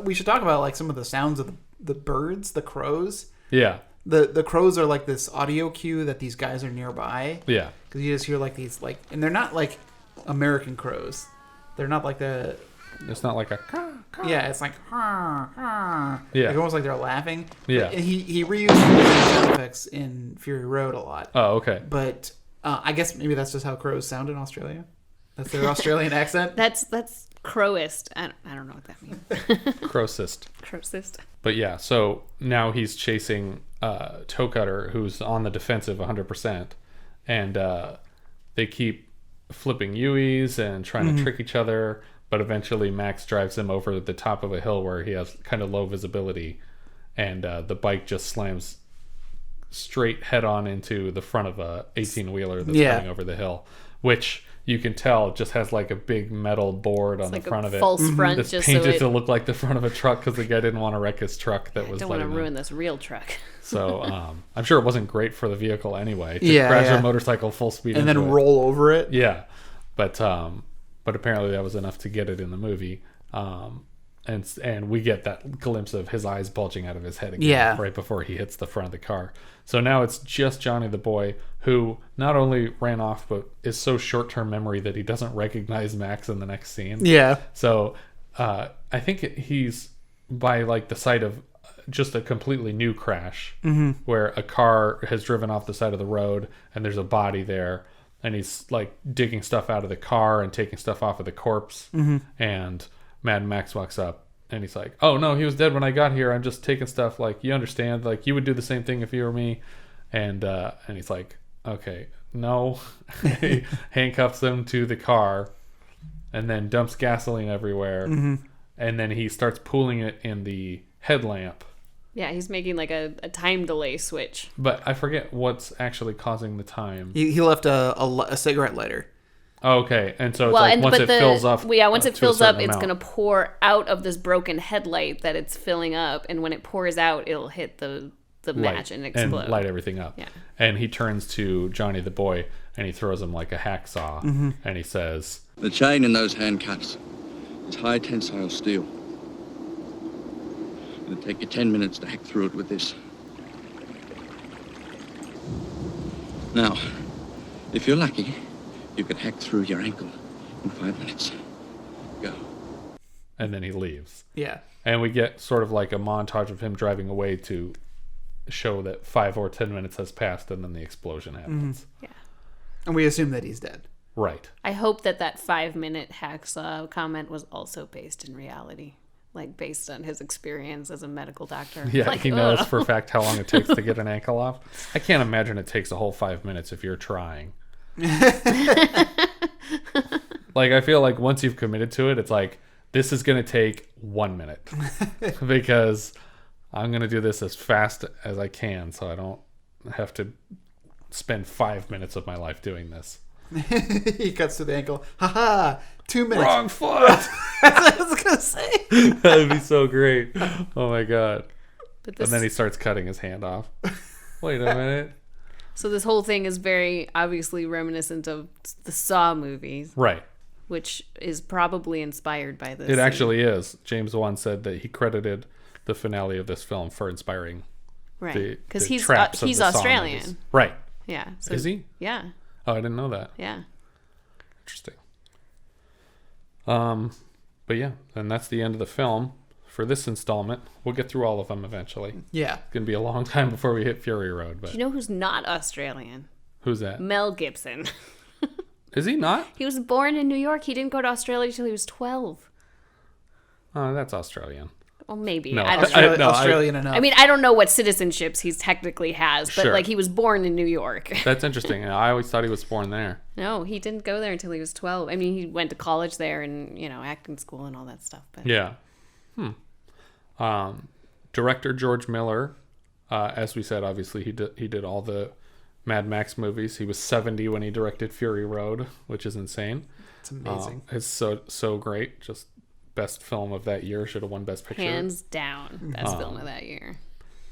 we should talk about like some of the sounds of the birds, the crows. Yeah. The crows are like this audio cue that these guys are nearby. Yeah. Because you just hear like these like, and they're not like American crows. They're not like the. It's not like a. Yeah, it's like. Yeah. Like almost like they're laughing. Yeah. But he reused sound effects in Fury Road a lot. Oh, okay. But I guess maybe that's just how crows sound in Australia. That's their Australian accent. That's crowist. I don't know what that means. Crowist. Crowist. But yeah, so now he's chasing Toecutter, who's on the defensive 100%, and they keep flipping U's and trying to trick each other, but eventually Max drives him over the top of a hill where he has kind of low visibility, and the bike just slams straight head on into the front of a 18-wheeler that's coming over the hill, which you can tell just has like a big metal board on the front of it. False front, that's just painted so it... to look like the front of a truck because the guy didn't want to wreck his truck. That was. Don't want to ruin this real truck. So I'm sure it wasn't great for the vehicle anyway to crash a motorcycle full speed and then roll over it. Yeah, but apparently that was enough to get it in the movie. And we get that glimpse of his eyes bulging out of his head again right before he hits the front of the car. So now it's just Johnny the boy, who not only ran off, but is so short-term memory that he doesn't recognize Max in the next scene. Yeah. So I think he's by like the site of just a completely new crash where a car has driven off the side of the road and there's a body there, and he's like digging stuff out of the car and taking stuff off of the corpse. And Mad Max walks up and he's like, oh no, he was dead when I got here. I'm just taking stuff. Like, you understand, like you would do the same thing if you were me. And he's like, okay, no. He handcuffs him to the car and then dumps gasoline everywhere. And then he starts pooling it in the headlamp. Yeah, he's making like a time delay switch. But I forget what's actually causing the time. He left a cigarette lighter. Oh, okay, and so it's once it fills up. Yeah, once it fills up, it's gonna pour out of this broken headlight that it's filling up, and when it pours out, it'll hit the match and explode and light everything up. Yeah. And he turns to Johnny the boy and he throws him like a hacksaw, and he says, The chain in those handcuffs is high tensile steel. It'll take you 10 minutes to hack through it with this. Now, if you're lucky, you can hack through your ankle in 5 minutes. Go. And then he leaves. Yeah. And we get sort of like a montage of him driving away to show that 5 or 10 minutes has passed, and then the explosion happens. Yeah. And we assume that he's dead. Right. I hope that 5-minute hacksaw comment was also based in reality. Like, based on his experience as a medical doctor. Yeah, like, he knows for a fact how long it takes to get an ankle off. I can't imagine it takes a whole 5 minutes if you're trying. Like, I feel like once you've committed to it, it's like, this is going to take 1 minute. Because I'm going to do this as fast as I can so I don't have to spend 5 minutes of my life doing this. He cuts to the ankle. Ha 2 minutes. Wrong foot. That's what I was gonna say. That'd be so great. Oh my god. But And then he starts cutting his hand off. Wait a minute. So this whole thing is very obviously reminiscent of the Saw movies, Right. which is probably inspired by this. It actually is. James Wan said that he credited the finale of this film for inspiring right? the Because traps of he's the Saw Australian. movies. Right. Yeah. So, Is he? Yeah. Oh, I didn't know that. Yeah. Interesting. But yeah, and that's the end of the film for this installment. We'll get through all of them eventually. Yeah. It's gonna be a long time before we hit Fury Road. But Do you know who's not Australian? who's that? Mel Gibson. Is he not? He was born in New York. He didn't go to Australia until he was 12. Oh, that's Australian. Well, maybe. No, I don't know. Australian enough. I mean, I don't know what citizenships he technically has, but Sure. like he was born in New York. That's interesting. I always thought he was born there. No, he didn't go there until he was 12. I mean, he went to college there and, acting school and all that stuff. But Yeah. Director George Miller, as we said, obviously he did all the Mad Max movies. He was 70 when he directed Fury Road, which is insane. It's amazing. It's so great. Just best film of that year. Should have won Best Picture. hands down, best film of that year.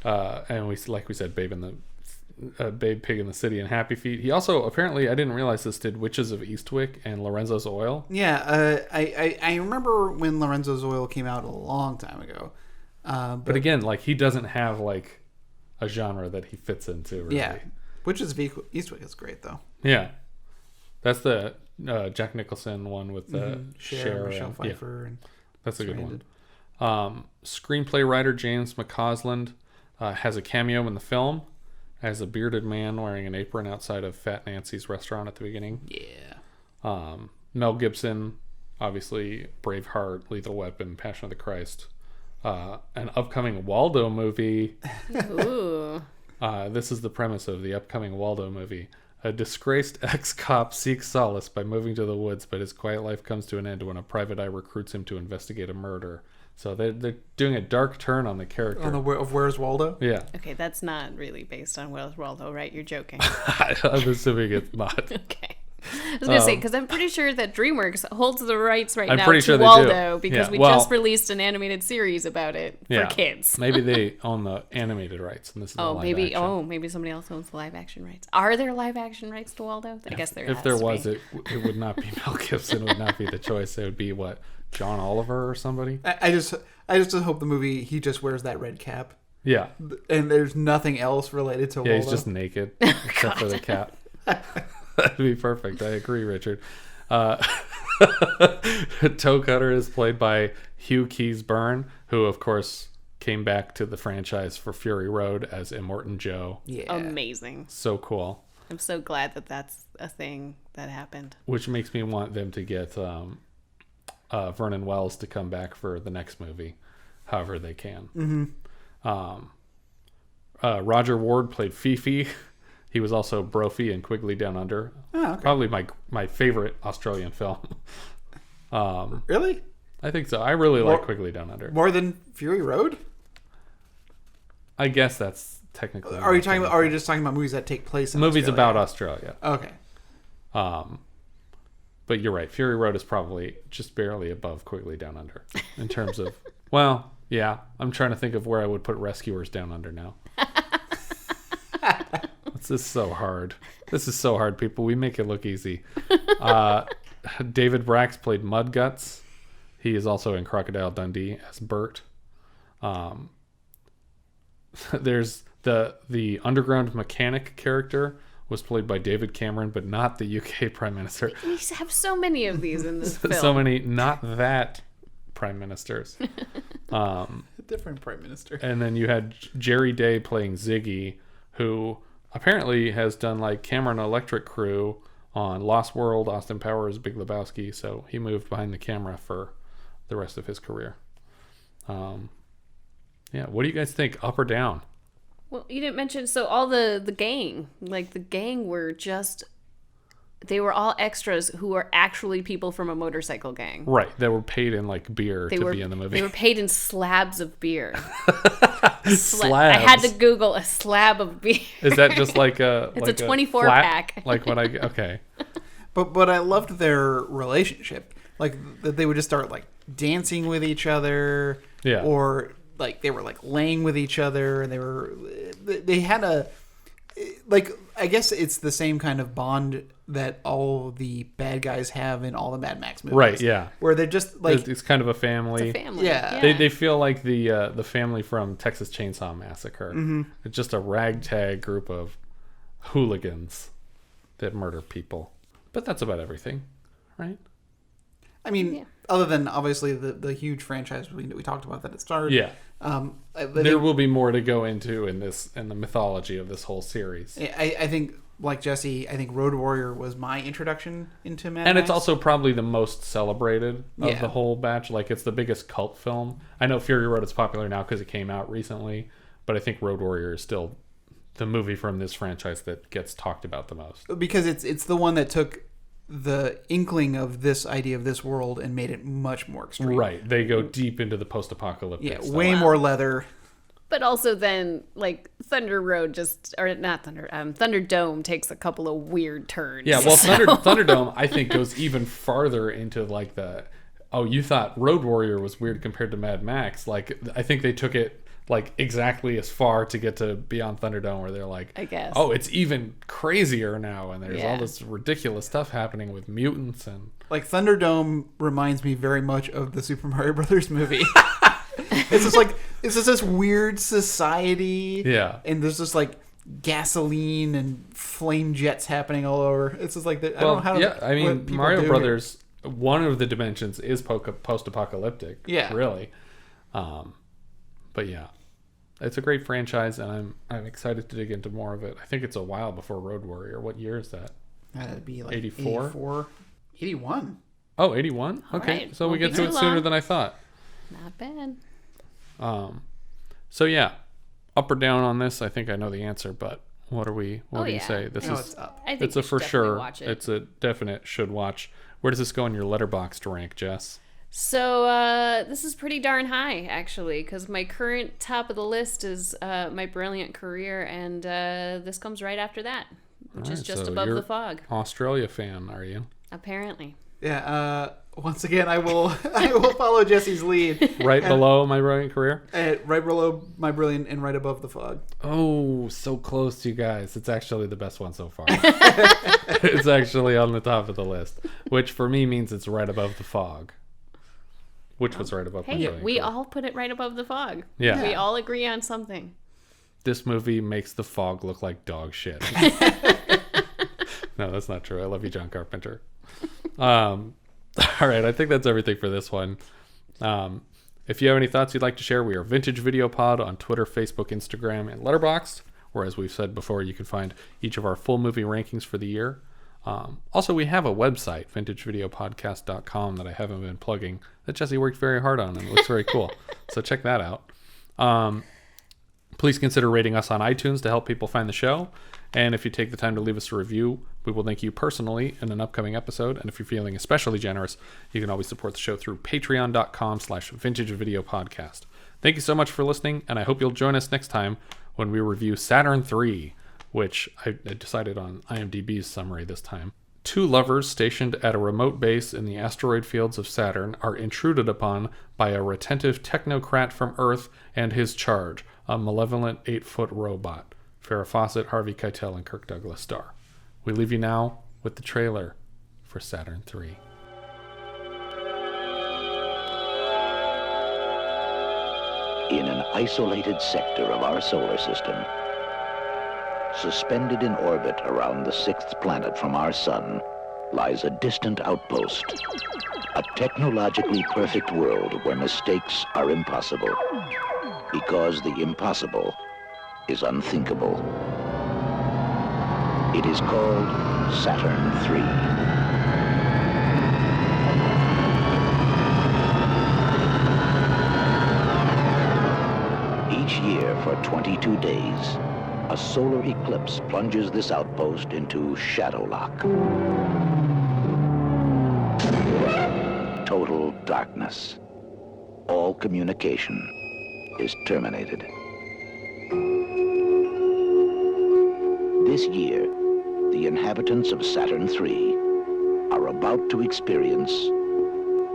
And we said, Babe Pig in the City and Happy Feet. He also apparently, I didn't realize this, did Witches of Eastwick and Lorenzo's Oil. Yeah, I remember when Lorenzo's Oil came out a long time ago. But again, like he doesn't have like a genre that he fits into. Really. Yeah, Witches of Eastwick is great though. Yeah, that's the Jack Nicholson one with Cher, Michelle Pfeiffer. And that's a good one. Screenplay writer James McCausland has a cameo in the film as a bearded man wearing an apron outside of Fat Nancy's restaurant at the beginning. Yeah. Mel Gibson, obviously Braveheart, Lethal Weapon, Passion of the Christ. An upcoming Waldo movie. Ooh. This is the premise of the upcoming Waldo movie. A disgraced ex-cop seeks solace by moving to the woods, but his quiet life comes to an end when a private eye recruits him to investigate a murder. So they're doing a dark turn on the character. Of Where's Waldo? Yeah. Okay, that's not really based on Where's Waldo, right? You're joking. I'm assuming it's not. Okay. I was going to say, because I'm pretty sure that DreamWorks holds the rights right now pretty to sure they Waldo, do. because Yeah, we well- just released an animated series about it for kids. Maybe they own the animated rights, and this is the live action. Maybe somebody else owns the live action rights. Are there live action rights to Waldo? I guess there. If there was, it would not be Mel Gibson. It would not be the choice. It would be John Oliver or somebody. I just hope the movie he just wears that red cap. Yeah. And there's nothing else related to Waldo. Yeah, he's just naked except for the cap. That'd be perfect. I agree, Richard. Toecutter is played by Hugh Keays-Byrne, who, of course, came back to the franchise for Fury Road as Immortan Joe. Yeah. Amazing. So cool. I'm so glad that that's a thing that happened. Which makes me want them to get Vernon Wells to come back for the next movie, however they can. Mm-hmm. Roger Ward played Fifi. He was also Brophy in Quigley Down Under. Oh, okay. Probably my favorite Australian film. Really? I think so. I really like Quigley Down Under. More than Fury Road? I guess that's technically. Are you just talking about movies that take place in movies Australia? about Australia? Okay. But you're right. Fury Road is probably just barely above Quigley Down Under in terms of. Well, yeah. I'm trying to think of where I would put Rescuers Down Under now. This is so hard. This is so hard, people. We make it look easy. David Bracks played Mudguts. He is also in Crocodile Dundee as Bert. There's the underground mechanic character was played by David Cameron, but not the UK Prime Minister. We have so many of these in this film. So many not that Prime Ministers. Different Prime Minister. And then you had Jerry Day playing Ziggy, who apparently has done like Cameron Electric Crew on Lost World, Austin Powers, Big Lebowski. So he moved behind the camera for the rest of his career. Yeah, what do you guys think? Up or down? Well, you didn't mention, so all the gang, like the gang were just they were all extras who were actually people from a motorcycle gang. Right. They were paid in like beer be in the movie. They were paid in slabs of beer. Slabs. I had to Google a slab of beer. Is that just like a? It's like a 24 flat, pack. Like when okay. But I loved their relationship. Like that they would just start like dancing with each other. Yeah. Or like they were like laying with each other, and they had a like, I guess it's the same kind of bond that all the bad guys have in all the Mad Max movies. Right, yeah. Where they're just like... It's kind of a family. It's a family. Yeah. They feel like the family from Texas Chainsaw Massacre. Mm-hmm. It's just a ragtag group of hooligans that murder people. But that's about everything, right? I mean, other than obviously the huge franchise we talked about that it started. Yeah. There will be more to go into in the mythology of this whole series. I think, like Jessie, I think Road Warrior was my introduction into Mad And Max. it's also probably the most celebrated of the whole batch. Like, it's the biggest cult film. I know Fury Road is popular now because it came out recently, but I think Road Warrior is still the movie from this franchise that gets talked about the most. Because it's the one that took the inkling of this idea of this world and made it much more extreme. Right. They go deep into the post-apocalyptic stuff. Way more leather. But also then, like, Thunderdome takes a couple of weird turns. Yeah, well, Thunderdome, I think, goes even farther into, like, you thought Road Warrior was weird compared to Mad Max. Like, I think they took it, like, exactly as far to get to Beyond Thunderdome, where they're like, I guess. Oh, it's even crazier now, and there's all this ridiculous stuff happening with mutants and... Like, Thunderdome reminds me very much of the Super Mario Brothers movie. It's just this weird society. Yeah. And there's just like gasoline and flame jets happening all over. It's just like, I don't know how to... Yeah, I mean, Mario Brothers, one of the dimensions is post-apocalyptic. Yeah. Really. But yeah. It's a great franchise, and I'm excited to dig into more of it. I think it's a while before Road Warrior. What year is that? That'd be like 84? 81. Oh, 81? Okay, right. so we Won't get be to too it sooner long. than I thought. Not bad. So yeah, up or down on this? I think I know the answer, but what do you say? This No, is it's up. I think it's you a should for definitely sure. watch it. It's a definite should watch. Where does this go in your Letterboxd rank, Jess? So this is pretty darn high, actually, because my current top of the list is My Brilliant Career, and this comes right after that, which is just above you're the fog. Australia fan, are you? Apparently. Yeah, once again, I will follow Jesse's lead. Right below My Brilliant Career? Right below My Brilliant and right above the fog. Oh, so close, you guys. It's actually the best one so far. It's actually on the top of the list, which for me means it's right above the fog. Which was right above My Hey, Brilliant we Career. all put it right above the fog. Yeah. We all agree on something. This movie makes the fog look like dog shit. No, that's not true. I love you, John Carpenter. All right, I think that's everything for this one. If you have any thoughts you'd like to share, we are Vintage Video Pod on Twitter, Facebook, Instagram, and Letterboxd, where, as we've said before, you can find each of our full movie rankings for the year. Also, we have a website, vintagevideopodcast.com, that I haven't been plugging, that Jessie worked very hard on, and it looks very cool. So check that out. Please consider rating us on iTunes to help people find the show. And if you take the time to leave us a review, we will thank you personally in an upcoming episode. And if you're feeling especially generous, you can always support the show through patreon.com/vintagevideopodcast. Thank you so much for listening, and I hope you'll join us next time when we review Saturn III, which I decided on IMDb's summary this time. Two lovers stationed at a remote base in the asteroid fields of Saturn are intruded upon by a retentive technocrat from Earth and his charge, a malevolent 8-foot robot. Farrah Fawcett, Harvey Keitel, and Kirk Douglas star. We leave you now with the trailer for Saturn III. In an isolated sector of our solar system, suspended in orbit around the 6th planet from our sun, lies a distant outpost. A technologically perfect world where mistakes are impossible. Because the impossible is unthinkable. It is called Saturn III. Each year for 22 days, A solar eclipse plunges this outpost into shadow lock. Total darkness. All communication is terminated. This year, the inhabitants of Saturn III are about to experience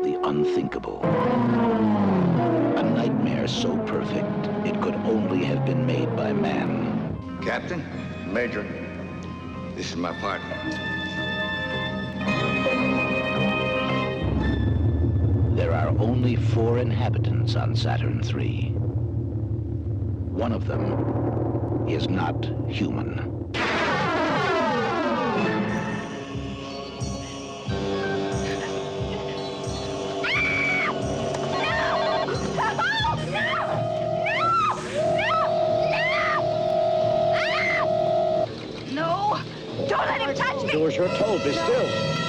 the unthinkable. A nightmare so perfect, it could only have been made by man. Captain, Major, this is my partner. There are only 4 inhabitants on Saturn III. One of them is not human. Do as you're told. Be still.